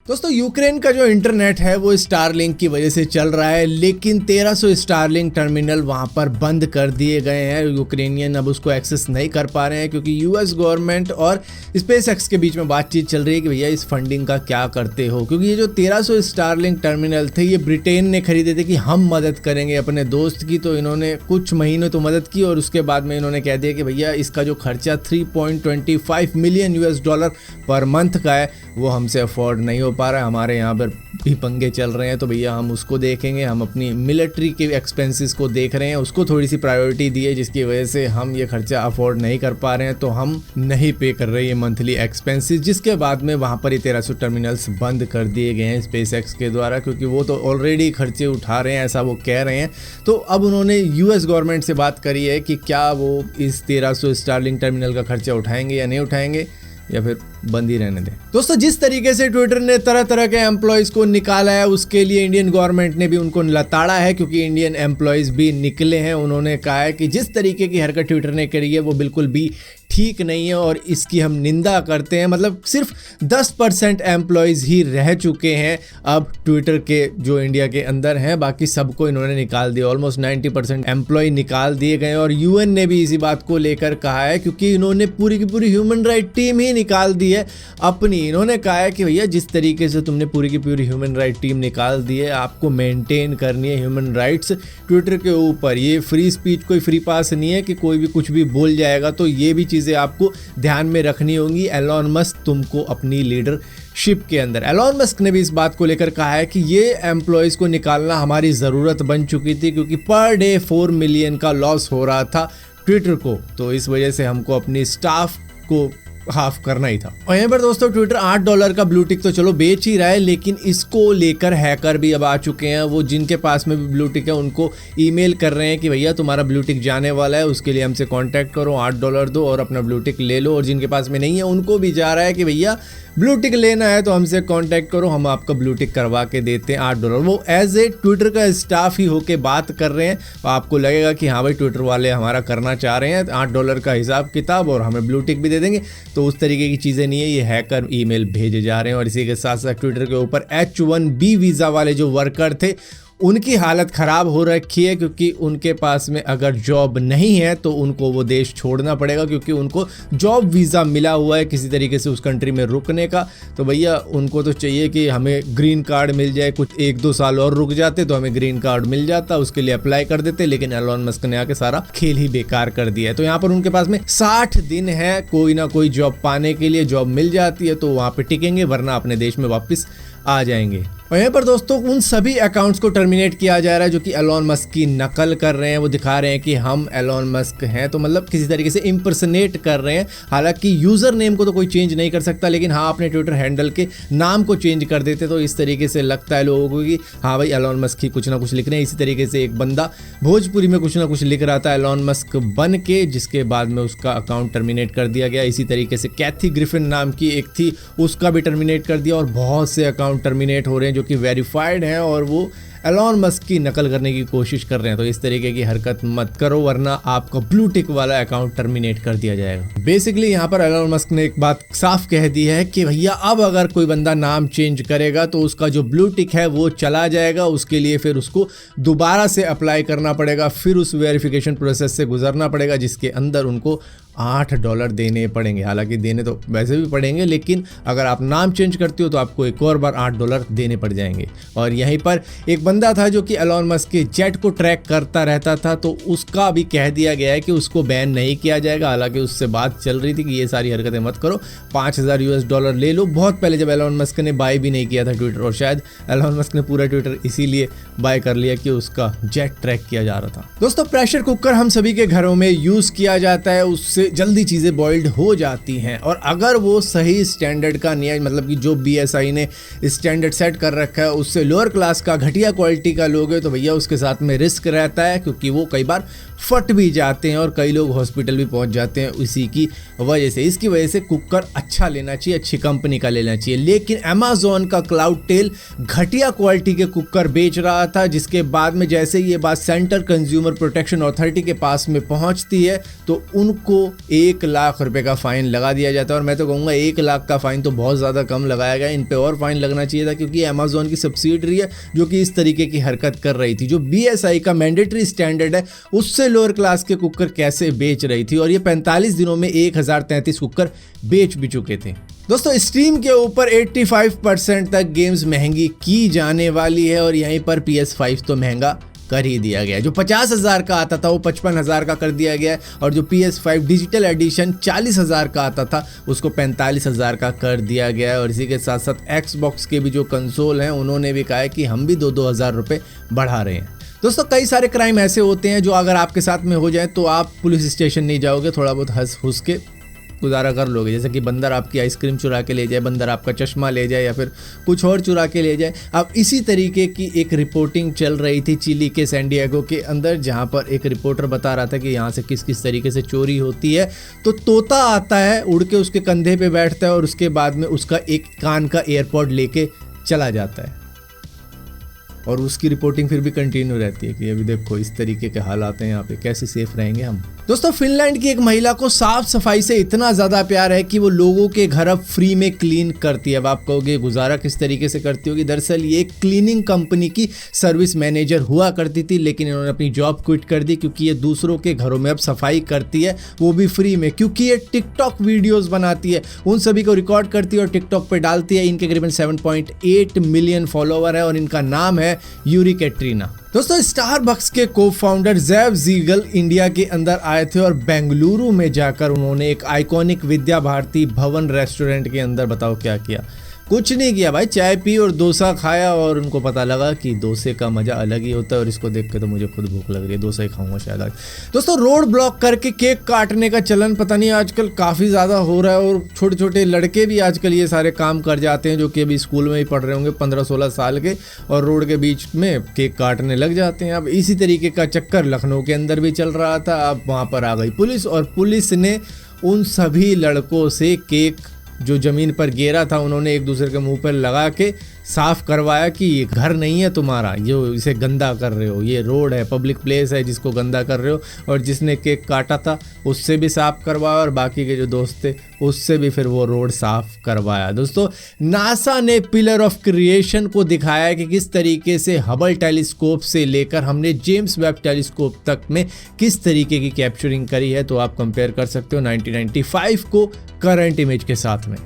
दोस्तों यूक्रेन का जो इंटरनेट है वो स्टारलिंक की वजह से चल रहा है, लेकिन 1300 स्टारलिंक टर्मिनल वहां पर बंद कर दिए गए हैं। यूक्रेनियन अब उसको एक्सेस नहीं कर पा रहे हैं क्योंकि यूएस गवर्नमेंट और स्पेस एक्स के बीच में बातचीत चल रही है कि भैया इस फंडिंग का क्या करते हो, क्योंकि ये जो 1300 स्टारलिंक टर्मिनल थे ये ब्रिटेन ने खरीदे थे कि हम मदद करेंगे अपने दोस्त की। तो इन्होंने कुछ महीनों तो मदद की और उसके बाद में इन्होंने कह दिया कि भैया इसका जो खर्चा 3.25 million US dollar per month का है वो हमसे अफोर्ड नहीं हो पा रहा है, हमारे यहाँ पर भी पंगे चल रहे हैं। तो भैया हम उसको देखेंगे, हम अपनी मिलिट्री के एक्सपेंसेस को देख रहे हैं, उसको थोड़ी सी प्रायोरिटी दी है जिसकी वजह से हम ये खर्चा अफोर्ड नहीं कर पा रहे हैं, तो हम नहीं पे कर रहे हैं मंथली एक्सपेंसेस। जिसके बाद में वहाँ पर ये 1300 टर्मिनल्स बंद कर दिए गए हैं स्पेस एक्स के द्वारा, क्योंकि वो तो ऑलरेडी खर्चे उठा रहे हैं ऐसा वो कह रहे हैं। तो अब उन्होंने यूएस गवर्नमेंट से बात करी है कि क्या वो इस 1300 स्टारलिंक टर्मिनल का खर्चा उठाएंगे या नहीं उठाएंगे या फिर बंद ही रहने दें। दोस्तों जिस तरीके से ट्विटर ने तरह तरह के एम्प्लॉयज़ को निकाला है उसके लिए इंडियन गवर्नमेंट ने भी उनको लताड़ा है, क्योंकि इंडियन एम्प्लॉयज़ भी निकले हैं। उन्होंने कहा है कि जिस तरीके की हरकत ट्विटर ने करी है वो बिल्कुल भी ठीक नहीं है और इसकी हम निंदा करते हैं। मतलब सिर्फ 10% एम्प्लॉयज़ ही रह चुके हैं अब ट्विटर के जो इंडिया के अंदर हैं, बाकी सबको इन्होंने निकाल दिया। ऑलमोस्ट 90% एम्प्लॉय निकाल दिए गए और यूएन ने भी इसी बात को लेकर कहा है, क्योंकि इन्होंने पूरी की पूरी ह्यूमन राइट टीम ही निकाल दी है अपनी। इन्होंने कहा है कि भैया जिस तरीके से तुमने पूरी की पूरी ह्यूमन राइट टीम निकाल दी है, आपको मेंटेन करनी है ह्यूमन राइट्स ट्विटर के ऊपर। ये फ्री स्पीच कोई फ्री पास नहीं है कि कोई भी कुछ भी बोल जाएगा, तो ये भी चीज़ें आपको ध्यान में रखनी होंगी। एलॉन मस्क तुमको अपनी लीडरशिप के अंदर, एलॉन मस्क ने भी इस बात को लेकर कहा है कि ये एम्प्लॉयज़ को निकालना हमारी ज़रूरत बन चुकी थी, क्योंकि पर डे 4 मिलियन का लॉस हो रहा था ट्विटर को, तो इस वजह से हमको अपनी स्टाफ को हाफ करना ही था। और यहाँ पर दोस्तों ट्विटर $8 का ब्लू टिक तो चलो बेच ही रहा है, लेकिन इसको लेकर हैकर भी अब आ चुके हैं। वो जिनके पास में भी ब्लू टिक है उनको ईमेल कर रहे हैं कि भैया तुम्हारा ब्लू टिक जाने वाला है, उसके लिए हमसे कांटेक्ट करो, $8 दो और अपना ब्लू टिक ले लो। और जिनके पास में नहीं है उनको भी जा रहा है कि भैया ब्लू टिक लेना है तो हमसे कांटेक्ट करो, हम आपका ब्लू टिक करवा के देते हैं $8। वो एज ए ट्विटर का स्टाफ ही होके बात कर रहे हैं, तो आपको लगेगा कि हाँ भाई ट्विटर वाले हमारा करना चाह रहे हैं, $8 का हिसाब किताब और हमें ब्लू टिक भी दे देंगे। तो उस तरीके की चीज़ें नहीं है, ये हैकर ईमेल भेजे जा रहे हैं। और इसी के साथ साथ ट्विटर के ऊपर H1B वीज़ा वाले जो वर्कर थे उनकी हालत ख़राब हो रखी है, क्योंकि उनके पास में अगर जॉब नहीं है तो उनको वो देश छोड़ना पड़ेगा, क्योंकि उनको जॉब वीज़ा मिला हुआ है किसी तरीके से उस कंट्री में रुकने का। तो भैया उनको तो चाहिए कि हमें ग्रीन कार्ड मिल जाए, कुछ 1-2 साल और रुक जाते तो हमें ग्रीन कार्ड मिल जाता, उसके लिए अप्लाई कर देते। लेकिन एलॉन मस्क ने आके सारा खेल ही बेकार कर दिया है। तो यहाँ पर उनके पास में 60 दिन है कोई ना कोई जॉब पाने के लिए, जॉब मिल जाती है तो वहाँ पर टिकेंगे, वरना अपने देश में वापस आ जाएंगे। और यहाँ पर दोस्तों उन सभी अकाउंट्स को टर्मिनेट किया जा रहा है जो कि एलॉन मस्क की नकल कर रहे हैं। वो दिखा रहे हैं कि हम एलॉन मस्क हैं, तो मतलब किसी तरीके से इम्पर्सनेट कर रहे हैं। हालांकि यूज़र नेम को तो कोई चेंज नहीं कर सकता, लेकिन हाँ अपने ट्विटर हैंडल के नाम को चेंज कर देते तो इस तरीके से लगता है लोगों को कि हाँ भाई एलॉन मस्क ही कुछ ना कुछ लिख रहे हैं। इसी तरीके से एक बंदा भोजपुरी में कुछ ना कुछ लिख रहा था एलॉन मस्क बन के, जिसके बाद में उसका अकाउंट टर्मिनेट कर दिया गया। इसी तरीके से कैथी ग्रिफिन नाम की एक थी, उसका भी टर्मिनेट कर दिया। और बहुत से अकाउंट टर्मिनेट हो रहे हैं जो कि वेरीफाइड हैं और वो एलॉन मस्क की नकल करने की कोशिश कर रहे हैं। तो इस तरीके की हरकत मत करो, वरना आपका ब्लू टिक वाला अकाउंट टर्मिनेट कर दिया जाएगा। बेसिकली यहाँ पर एलॉन मस्क ने एक बात साफ कह दी है कि भैया अब अगर कोई बंदा नाम चेंज करेगा तो उसका जो ब्लू टिक है वो चला जाएगा, उसके लिए फिर उसको दोबारा से अप्लाई करना पड़ेगा, फिर उस वेरिफिकेशन प्रोसेस से गुजरना पड़ेगा, जिसके अंदर उनको $8 देने पड़ेंगे। हालांकि देने तो वैसे भी पड़ेंगे, लेकिन अगर आप नाम चेंज करते हो तो आपको एक और बार $8 देने पड़ जाएंगे। और यहीं पर एक बंदा था जो कि एलॉन मस्क के जेट को ट्रैक करता रहता था, तो उसका भी कह दिया गया है कि उसको बैन नहीं किया जाएगा। हालांकि उससे बात चल रही थी कि ये सारी हरकतें मत करो, $5000 ले लो। बहुत पहले जब एलॉन मस्क ने बाय भी नहीं किया था ट्विटर, और शायद एलॉन मस्क ने पूरा ट्विटर इसीलिए बाय कर लिया कि उसका जेट ट्रैक किया जा रहा था। दोस्तों प्रेशर कुकर हम सभी के घरों में यूज़ किया जाता है, उससे जल्दी चीज़ें बॉइल्ड हो जाती हैं। और अगर वो सही स्टैंडर्ड का नहीं है, मतलब कि जो BSI ने स्टैंडर्ड सेट कर रखा है उससे लोअर क्लास का घटिया क्वालिटी का लोगे तो भैया उसके साथ में रिस्क रहता है, क्योंकि वो कई बार फट भी जाते हैं और कई लोग हॉस्पिटल भी पहुंच जाते हैं इसी की वजह से। इसकी वजह से कुकर अच्छा लेना चाहिए, अच्छी कंपनी का लेना चाहिए। लेकिन अमेज़न का क्लाउडटेल घटिया क्वालिटी के कुकर बेच रहा था, जिसके बाद में जैसे ये बात सेंट्रल कंज्यूमर प्रोटेक्शन अथॉरिटी के पास में पहुंचती है तो उनको 1 लाख रुपए का फाइन लगा दिया जाता है। और मैं तो कहूँगा 1 लाख का फाइन तो बहुत ज़्यादा कम लगाया गया, इन पे और फाइन लगना चाहिए था, क्योंकि अमेजोन की सब्सिडरी है जो कि इस तरीके की हरकत कर रही थी। जो BSI का मैंडेटरी स्टैंडर्ड है उससे लोअर क्लास के कुकर कैसे बेच रही थी, और ये 45 दिनों में 1033 कुकर बेच भी चुके थे। दोस्तों स्टीम के ऊपर 85% तक गेम्स महंगी की जाने वाली है, और यहीं पर PS5 तो महंगा कर ही दिया गया है। जो 50,000 का आता था वो 55,000 का कर दिया गया है, और जो PS5 डिजिटल एडिशन 40,000 का आता था उसको 45,000 का कर दिया गया है। और इसी के साथ साथ Xbox के भी जो कंसोल हैं उन्होंने भी कहा है कि हम भी 2-2 हज़ार रुपये बढ़ा रहे हैं। दोस्तों कई सारे क्राइम ऐसे होते हैं जो अगर आपके साथ में हो जाए तो आप पुलिस स्टेशन नहीं जाओगे, थोड़ा बहुत हंस हुस के गुजारा कर लोगे। जैसे कि बंदर आपकी आइसक्रीम चुरा के ले जाए, बंदर आपका चश्मा ले जाए, या फिर कुछ और चुरा के ले जाए। अब इसी तरीके की एक रिपोर्टिंग चल रही थी चिली के सैन डिएगो के अंदर, जहां पर एक रिपोर्टर बता रहा था कि यहाँ से किस किस तरीके से चोरी होती है। तो तोता आता है, उड़ के उसके कंधे पे बैठता है, और उसके बाद में उसका एक कान का एयरपॉड लेके चला जाता है, और उसकी रिपोर्टिंग फिर भी कंटिन्यू रहती है कि अभी देखो इस तरीके के हालात हैं यहाँ पे, कैसे सेफ रहेंगे हम। दोस्तों फिनलैंड की एक महिला को साफ सफाई से इतना ज़्यादा प्यार है कि वो लोगों के घर अब फ्री में क्लीन करती है। अब आप कहोगे गुजारा किस तरीके से करती होगी। दरअसल ये एक क्लीनिंग कंपनी की सर्विस मैनेजर हुआ करती थी, लेकिन इन्होंने अपनी जॉब क्विट कर दी क्योंकि ये दूसरों के घरों में अब सफाई करती है, वो भी फ्री में, क्योंकि ये टिकटॉक वीडियोज़ बनाती है, उन सभी को रिकॉर्ड करती है और टिकटॉक पर डालती है। इनके करीबन 7.8 मिलियन फॉलोवर है, और इनका नाम है यूरी कैटरीना। दोस्तों स्टारबक्स के को फाउंडर ज़ेव ज़ीगल इंडिया के अंदर आए थे, और बेंगलुरु में जाकर उन्होंने एक आइकॉनिक विद्या भारती भवन रेस्टोरेंट के अंदर बताओ क्या किया। कुछ नहीं किया भाई, चाय पी और डोसा खाया, और उनको पता लगा कि डोसे का मज़ा अलग ही होता है, और इसको देख के तो मुझे खुद भूख लग रही है, डोसा ही खाऊंगा शायद आज। दोस्तों रोड ब्लॉक करके केक काटने का चलन पता नहीं आजकल काफ़ी ज़्यादा हो रहा है, और छोटे छोटे लड़के भी आजकल ये सारे काम कर जाते हैं जो कि अभी स्कूल में ही पढ़ रहे होंगे 15-16 साल के, और रोड के बीच में केक काटने लग जाते हैं। अब इसी तरीके का चक्कर लखनऊ के अंदर भी चल रहा था। अब वहाँ पर आ गई पुलिस, और पुलिस ने उन सभी लड़कों से केक जो ज़मीन पर गिरा था उन्होंने एक दूसरे के मुंह पर लगा के साफ करवाया कि ये घर नहीं है तुम्हारा, जो इसे गंदा कर रहे हो, ये रोड है, पब्लिक प्लेस है जिसको गंदा कर रहे हो। और जिसने केक काटा था उससे भी साफ करवाया, और बाकी के जो दोस्त थे उससे भी फिर वो रोड साफ करवाया। दोस्तों नासा ने पिलर ऑफ क्रिएशन को दिखाया कि किस तरीके से हबल टेलीस्कोप से लेकर हमने जेम्स वेब टेलीस्कोप तक में किस तरीके की कैप्चरिंग करी है। तो आप कंपेयर कर सकते हो 1995 को करंट इमेज के साथ में।